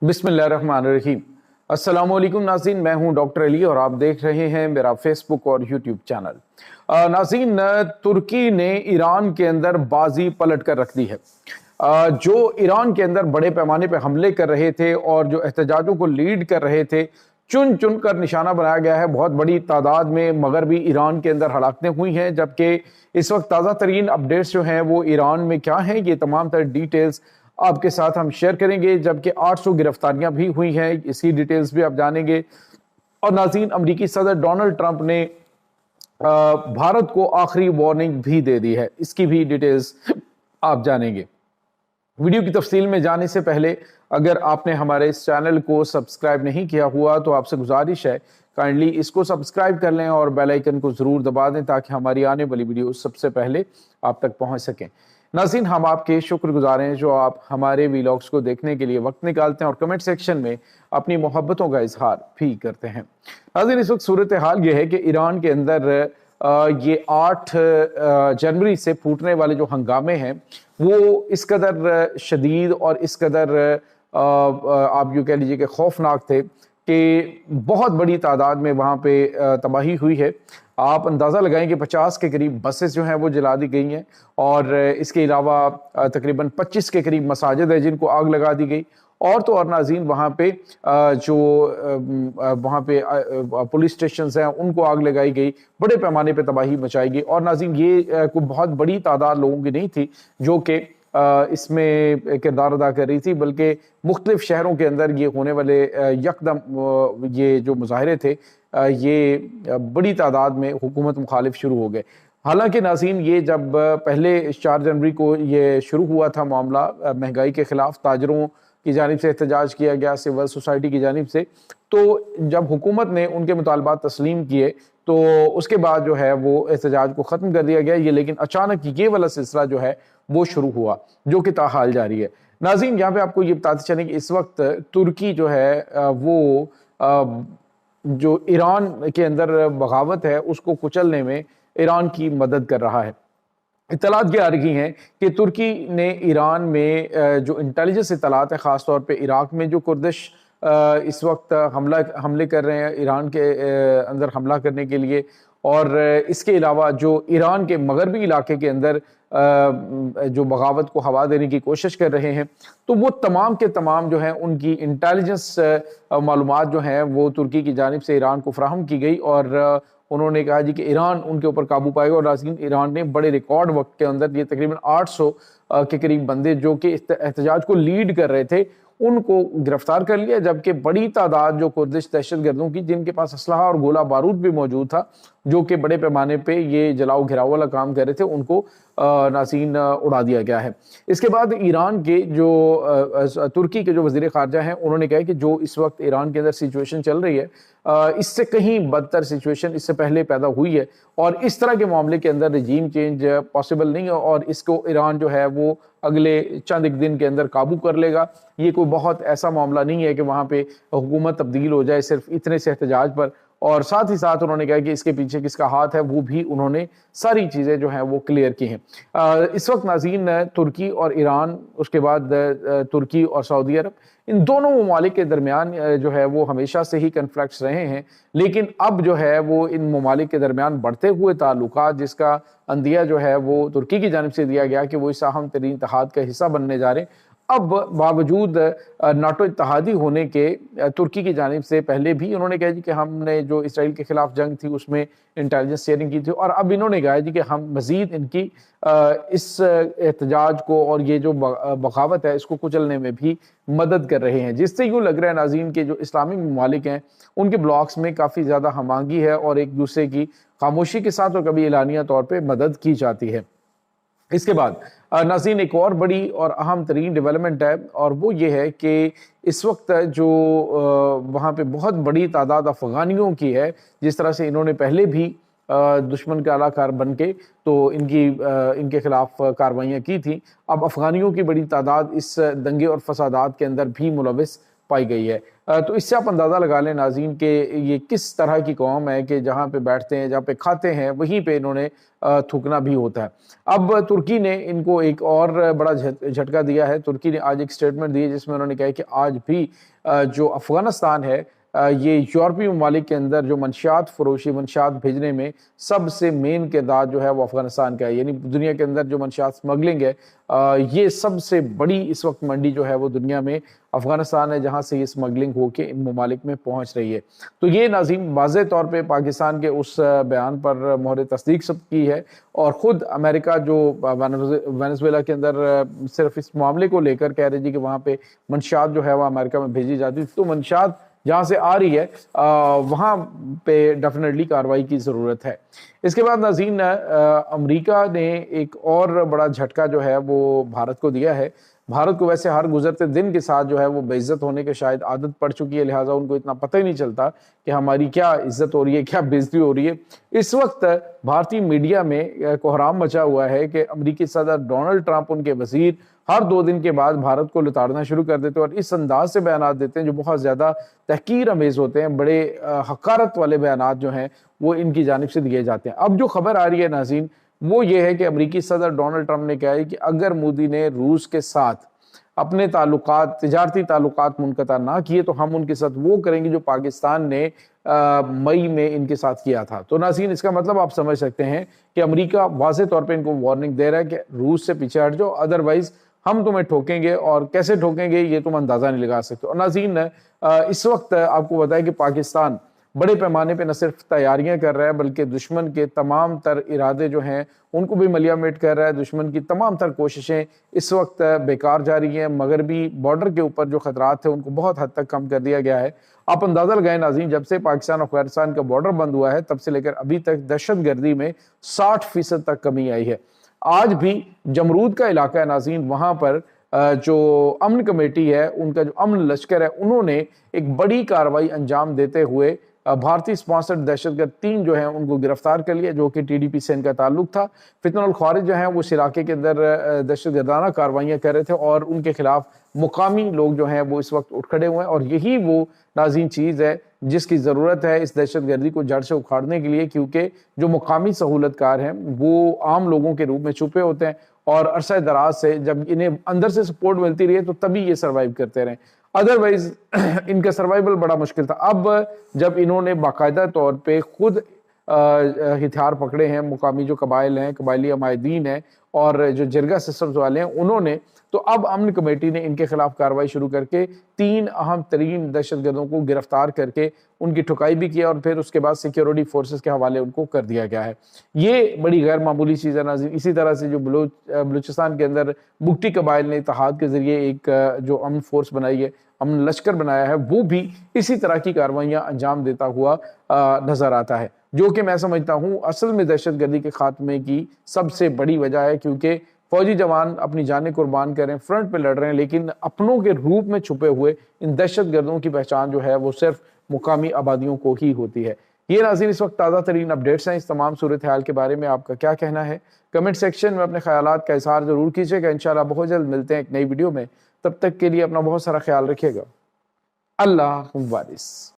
बिस्मिल्लाहिर्रहमानिर्रहीम। अस्सलाम वालेकुम नाज़रीन, मैं हूं डॉक्टर अली और आप देख रहे हैं मेरा फेसबुक और यूट्यूब चैनल। नाज़रीन, तुर्की ने ईरान के अंदर बाजी पलट कर रख दी है। जो ईरान के अंदर बड़े पैमाने पर हमले कर रहे थे और जो एहतजाजों को लीड कर रहे थे, चुन चुन कर निशाना बनाया गया है। बहुत बड़ी तादाद में मगरबी ईरान के अंदर हलाकतें हुई हैं, जबकि इस वक्त ताज़ा तरीन अपडेट्स जो हैं वो ईरान में क्या हैं, ये तमाम तर डिटेल्स आपके साथ हम शेयर करेंगे। जबकि 800 गिरफ्तारियां भी हुई हैं, इसी डिटेल्स भी आप जानेंगे। और नाज़रीन, अमरीकी सदर डोनाल्ड ट्रंप ने भारत को आखिरी वार्निंग भी दे दी है, इसकी भी डिटेल्स आप जानेंगे। वीडियो की तफसील में जाने से पहले अगर आपने हमारे इस चैनल को सब्सक्राइब नहीं किया हुआ तो आपसे गुजारिश है, काइंडली इसको सब्सक्राइब कर लें और बेल आइकन को ज़रूर दबा दें ताकि हमारी आने वाली वीडियो सबसे पहले आप तक पहुंच सकें। नाज़रीन, हम आपके शुक्रगुजार हैं जो आप हमारे वीलॉग्स को देखने के लिए वक्त निकालते हैं और कमेंट सेक्शन में अपनी मोहब्बतों का इजहार भी करते हैं। नाज़रीन, इस वक्त सूरत हाल ये है कि ईरान के अंदर ये 8 जनवरी से फूटने वाले जो हंगामे हैं वो इस कदर शदीद और इस कदर आप यूँ कह लीजिए कि खौफनाक थे कि बहुत बड़ी तादाद में वहाँ पे तबाही हुई है। आप अंदाज़ा लगाएं कि 50 के करीब बसेस जो हैं वो जला दी गई हैं और इसके अलावा तकरीबन 25 के करीब मसाजिद है जिनको आग लगा दी गई। और तो और नाज़रीन, वहाँ पे वहाँ पे पुलिस स्टेशन हैं उनको आग लगाई गई, बड़े पैमाने पे तबाही मचाई गई। और नाज़रीन, ये कोई बहुत बड़ी तादाद लोगों की नहीं थी जो कि इसमें किरदार अदा कर रही थी, बल्कि मुख्तलिफ शहरों के अंदर ये होने वाले यकदम ये जो मुजाहरे थे ये बड़ी तादाद में हुकूमत मुखालिफ शुरू हो गए। हालांकि नाज़रीन, ये जब पहले 4 जनवरी को ये शुरू हुआ था मामला, महंगाई के खिलाफ ताजरों की जानिब से एहतजाज किया गया, सिविल सोसाइटी की जानिब से, तो जब हुकूमत ने उनके मुतालबात तस्लीम किए तो उसके बाद जो है वो एहतजाज को ख़त्म कर दिया गया। ये लेकिन अचानक ये वाला सिलसिला जो है वो शुरू हुआ जो कि ताहाल जारी है। नाज़रीन, यहाँ पे आपको ये बताते चलें कि इस वक्त तुर्की जो है वो जो ईरान के अंदर बगावत है उसको कुचलने में ईरान की मदद कर रहा है। इत्तलात ये आ रही हैं कि तुर्की ने ईरान में जो इंटेलिजेंस इत्तलात है, ख़ास तौर पे इराक में जो कुर्दिश इस वक्त हमले कर रहे हैं ईरान के अंदर हमला करने के लिए, और इसके अलावा जो ईरान के मगरबी इलाके के अंदर जो बगावत को हवा देने की कोशिश कर रहे हैं, तो वो तमाम के तमाम जो हैं उनकी इंटेलिजेंस मालूमात जो हैं वो तुर्की की जानिब से ईरान को फराहम की गई और उन्होंने कहा जी कि ईरान उनके ऊपर काबू पाएगा। और नाज़रीन, ईरान ने बड़े रिकॉर्ड वक्त के अंदर ये तकरीबन 800 के करीब बंदे जो कि एहतजाज को लीड कर रहे थे उनको गिरफ्तार कर लिया, जबकि बड़ी तादाद जो कुर्दिश दहशतगर्दों की जिनके पास असलहा और गोला बारूद भी मौजूद था, जो कि बड़े पैमाने पे ये जलाओ घिराव वाला काम कर रहे थे, उनको नाज़रीन उड़ा दिया गया है। इसके बाद ईरान के जो तुर्की के जो वज़ीर ख़ारजा हैं उन्होंने कहा कि जो इस वक्त ईरान के अंदर सिचुएशन चल रही है इससे कहीं बदतर सिचुएशन इससे पहले पैदा हुई है और इस तरह के मामले के अंदर रजीम चेंज पॉसिबल नहीं है और इसको ईरान जो है वो अगले चंद एक दिन के अंदर काबू कर लेगा। ये कोई बहुत ऐसा मामला नहीं है कि वहाँ पे हुकूमत तब्दील हो जाए सिर्फ इतने से एहतजाज पर। और साथ ही साथ उन्होंने कहा कि इसके पीछे किसका हाथ है वो भी उन्होंने सारी चीज़ें जो हैं वो क्लियर की हैं। इस वक्त नाज़रीन, तुर्की और ईरान, उसके बाद तुर्की और सऊदी अरब, इन दोनों ममालिक के दरमियान जो है वो हमेशा से ही कन्फ्लिक्ट्स रहे हैं, लेकिन अब जो है वो इन ममालिक के दरमियान बढ़ते हुए ताल्लुकात, जिसका अंदिया जो है वो तुर्की की जानिब से दिया गया कि वो इस अहम तरीन इत्तेहाद का हिस्सा बनने जा रहे हैं। अब बावजूद नाटो इत्तेहादी होने के तुर्की की जानिब से पहले भी उन्होंने कहा जी कि हमने जो इसराइल के खिलाफ जंग थी उसमें इंटेलिजेंस शेयरिंग की थी, और अब इन्होंने कहा जी कि हम मज़ीद इनकी इस एहतजाज को और ये जो बगावत है इसको कुचलने में भी मदद कर रहे हैं, जिससे यूँ लग रहा है नाज़रीन के जो इस्लामिक ममालिक हैं उनके ब्लॉक्स में काफ़ी ज़्यादा हमांगी है और एक दूसरे की खामोशी के साथ और कभी एलानिया तौर पर मदद की जाती है। इसके बाद नाज़रीन, एक और बड़ी और अहम तरीन डेवलपमेंट है और वो ये है कि इस वक्त जो वहाँ पे बहुत बड़ी तादाद अफ़गानियों की है, जिस तरह से इन्होंने पहले भी दुश्मन के आलाकार बन के तो इनके खिलाफ कार्रवाइयाँ की थी, अब अफ़गानियों की बड़ी तादाद इस दंगे और फसादात के अंदर भी मुलविस پائی گئی ہے۔ تو اس سے آپ اندازہ لگا لیں ناظرین کہ یہ کس طرح کی قوم ہے کہ جہاں پہ بیٹھتے ہیں، جہاں پہ کھاتے ہیں، وہیں پہ انہوں نے تھوکنا بھی ہوتا ہے۔ اب ترکی نے ان کو ایک اور بڑا جھٹکا دیا ہے۔ ترکی نے آج ایک سٹیٹمنٹ دی ہے جس میں انہوں نے کہا کہ آج بھی جو افغانستان ہے یہ یورپی ممالک کے اندر جو منشیات فروشی، منشیات بھیجنے میں سب سے مین کردار جو ہے وہ افغانستان کا ہے، یعنی دنیا کے اندر جو منشیات سمگلنگ ہے یہ سب سے بڑی اس وقت منڈی جو ہے وہ دنیا میں افغانستان ہے، جہاں سے یہ سمگلنگ ہو کے ان ممالک میں پہنچ رہی ہے۔ تو یہ ناظرین واضح طور پہ پاکستان کے اس بیان پر مہر تصدیق سب کی ہے، اور خود امریکہ جو وینزویلا کے اندر صرف اس معاملے کو لے کر کہہ رہے جی کہ وہاں پہ منشیات جو ہے وہ امریکہ میں بھیجی جاتی، تو منشیات جہاں سے آ رہی ہے وہاں پہ ڈیفینیٹلی کارروائی کی ضرورت ہے۔ اس کے بعد ناظرین امریکہ نے ایک اور بڑا جھٹکا جو ہے وہ بھارت کو دیا ہے۔ بھارت کو ویسے ہر گزرتے دن کے ساتھ جو ہے وہ بے عزت ہونے کے شاید عادت پڑ چکی ہے، لہٰذا ان کو اتنا پتہ ہی نہیں چلتا کہ ہماری کیا عزت ہو رہی ہے، کیا بے عزتی ہو رہی ہے۔ اس وقت بھارتی میڈیا میں کوہرام مچا ہوا ہے کہ امریکی صدر ڈونلڈ ٹرمپ، ان کے وزیر ہر 2 دن کے بعد بھارت کو لتاڑنا شروع کر دیتے ہیں اور اس انداز سے بیانات دیتے ہیں جو بہت زیادہ تحقیر امیز ہوتے ہیں، بڑے حقارت والے بیانات جو ہیں وہ ان کی جانب سے دیے جاتے ہیں۔ اب جو خبر آ رہی ہے ناظرین وہ یہ ہے کہ امریکی صدر ڈونلڈ ٹرمپ نے کہا ہے کہ اگر مودی نے روس کے ساتھ اپنے تعلقات، تجارتی تعلقات منقطع نہ کیے تو ہم ان کے ساتھ وہ کریں گے جو پاکستان نے مئی میں ان کے ساتھ کیا تھا۔ تو ناظرین اس کا مطلب آپ سمجھ سکتے ہیں کہ امریکہ واضح طور پہ ان کو وارننگ دے رہا ہے کہ روس سے پیچھے ہٹ جاؤ، ادروائز ہم تمہیں ٹھوکیں گے، اور کیسے ٹھوکیں گے یہ تم اندازہ نہیں لگا سکتے۔ اور ناظرین اس وقت آپ کو بتائیں کہ پاکستان بڑے پیمانے پہ نہ صرف تیاریاں کر رہا ہے بلکہ دشمن کے تمام تر ارادے جو ہیں ان کو بھی ملیہ میٹ کر رہا ہے۔ دشمن کی تمام تر کوششیں اس وقت بیکار جاری ہیں۔ مغربی بارڈر کے اوپر جو خطرات تھے ان کو بہت حد تک کم کر دیا گیا ہے۔ آپ اندازہ لگائیں ناظرین، جب سے پاکستان اور افغانستان کا بارڈر بند ہوا ہے تب سے لے کر ابھی تک دہشت گردی میں 60% تک کمی آئی ہے۔ آج بھی جمرود کا علاقہ ہے ناظرین، وہاں پر جو امن کمیٹی ہے، ان کا جو امن لشکر ہے، انہوں نے ایک بڑی کارروائی انجام دیتے ہوئے بھارتی سپانسرڈ دہشت گرد 3 جو ہیں ان کو گرفتار کر لیا، جو کہ ٹی ڈی پی سے ان کا تعلق تھا۔ فتنہ الخوارج جو ہیں وہ اس علاقے کے اندر دہشت گردانہ کاروائیاں کر رہے تھے اور ان کے خلاف مقامی لوگ جو ہیں وہ اس وقت اٹھ کھڑے ہوئے ہیں، اور یہی وہ ناظرین چیز ہے جس کی ضرورت ہے اس دہشت گردی کو جڑ سے اکھاڑنے کے لیے، کیونکہ جو مقامی سہولت کار ہیں وہ عام لوگوں کے روپ میں چھپے ہوتے ہیں اور عرصہ دراز سے جب انہیں اندر سے سپورٹ ملتی رہی ہے تو تبھی یہ سروائیو کرتے رہیں، ادروائز ان کا سروائیول بڑا مشکل تھا۔ اب جب انہوں نے باقاعدہ طور پہ خود ہتھیار پکڑے ہیں، مقامی جو قبائل ہیں، قبائلی عمائدین ہیں اور جو جرگہ سسٹمز والے ہیں انہوں نے، تو اب امن کمیٹی نے ان کے خلاف کارروائی شروع کر کے 3 اہم ترین دہشت گردوں کو گرفتار کر کے ان کی ٹھکائی بھی کیا، اور پھر اس کے بعد سیکیورٹی فورسز کے حوالے ان کو کر دیا گیا ہے۔ یہ بڑی غیر معمولی چیز ہے ناظرین۔ اسی طرح سے جو بلوچستان کے اندر بگٹی قبائل نے اتحاد کے ذریعے ایک جو امن فورس بنائی ہے، امن لشکر بنایا ہے، وہ بھی اسی طرح کی کارروائیاں انجام دیتا ہوا نظر آتا ہے، جو کہ میں سمجھتا ہوں اصل میں دہشت گردی کے خاتمے کی سب سے بڑی وجہ ہے، کیونکہ فوجی جوان اپنی جانیں قربان کریں، فرنٹ پہ لڑ رہے ہیں، لیکن اپنوں کے روپ میں چھپے ہوئے ان دہشت گردوں کی پہچان جو ہے وہ صرف مقامی آبادیوں کو ہی ہوتی ہے۔ یہ ناظرین اس وقت تازہ ترین اپڈیٹس ہیں۔ اس تمام صورتحال کے بارے میں آپ کا کیا کہنا ہے؟ کمنٹ سیکشن میں اپنے خیالات کا اظہار ضرور کیجیے گا۔ انشاءاللہ بہت جلد ملتے ہیں ایک نئی ویڈیو میں، تب تک کے لیے اپنا بہت سارا خیال رکھیے گا۔ اللہ حافظ۔